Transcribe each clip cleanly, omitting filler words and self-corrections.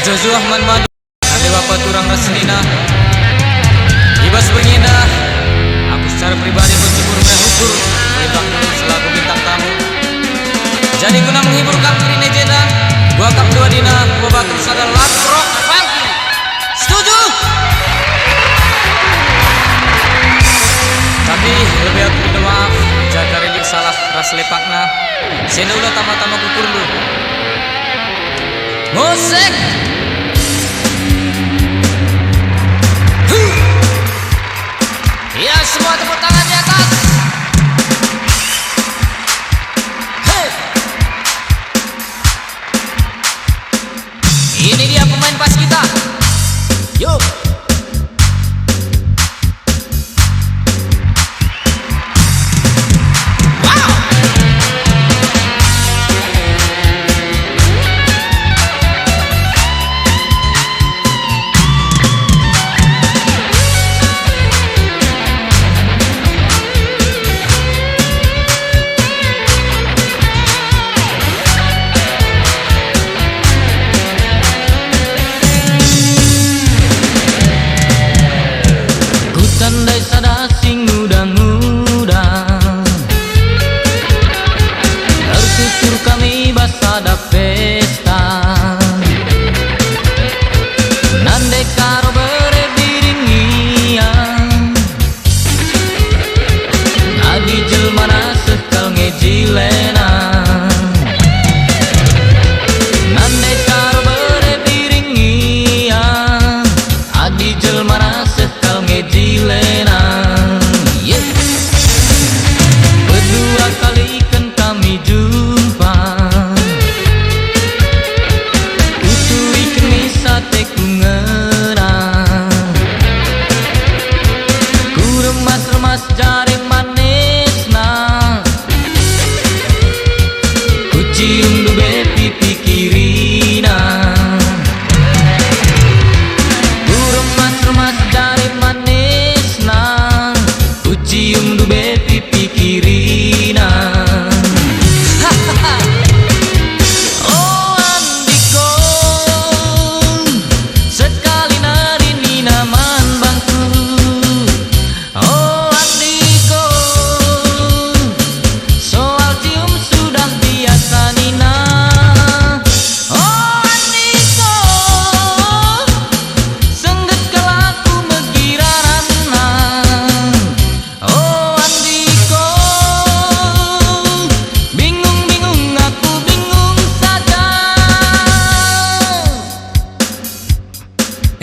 Jozuah man madu ade bapak turang raselina ibas berngina. Aku secara pribadi bersyukur mengukur Bang selaku bintang tamu. Jadi guna menghibur kamu diri nejena, gua kap dua dina gua bakal sadar lagu rock funky. Setuju? Tapi lebih aku minta maaf jika relik salah ras lepakna. Senda ulah tama-tama kukur lu. Musik. Ya semua tepuk tangan di atas. Hey. Ini dia pemain pas kita. Yuk.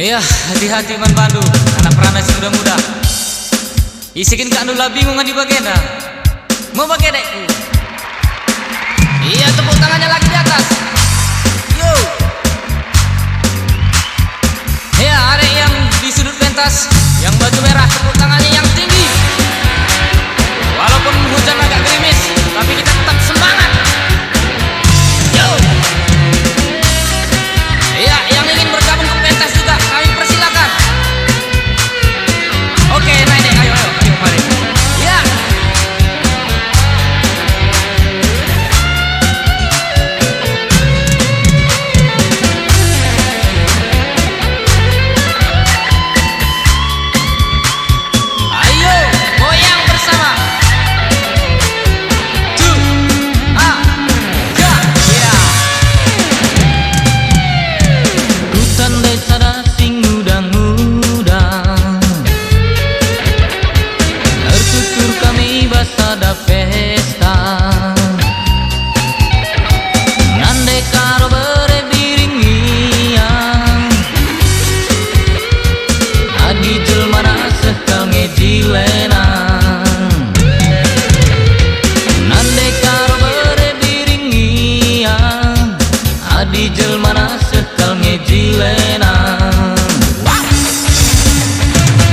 Iya, hati-hati man Bandu, anak peranas muda-muda. Isikin kak Nula bingung di bagena. Mau bagedekku. Iya, tepuk tangannya lagi di atas. Yo. Ya, ada yang di sudut pentas, yang baju merah, tepuk tangannya yang tinggi. Walaupun hujan agak gerimis, tapi kita tetap semangat. Yo. Ya, yang ingin bergabung ke pentas juga, kami persilakan. Oke, naik deh, ayo, mari. Ya. Ayo, goyang bersama.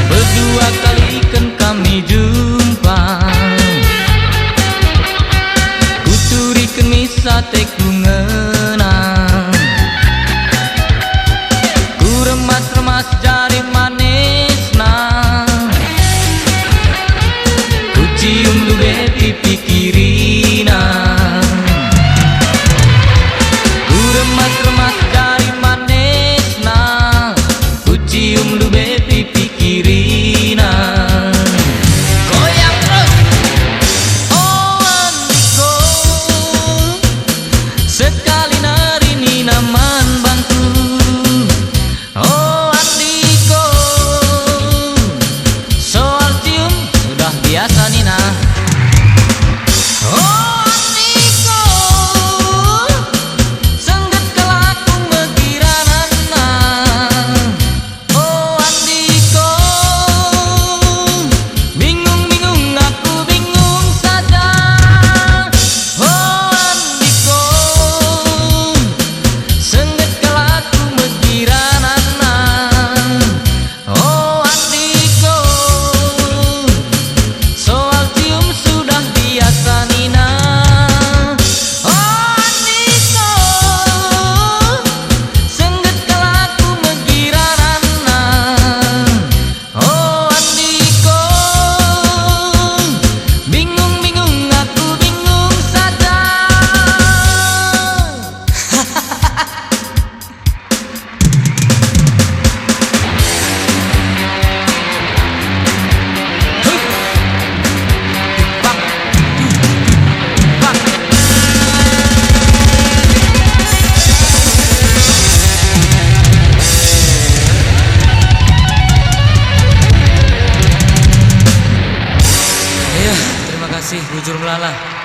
Berdua kali kan kami jumpa, kuturikan misa teku ngenang, ku remas-remas jari manis nang, ku cium dube pipi kiri nang, ku remas-remas bujur melalah.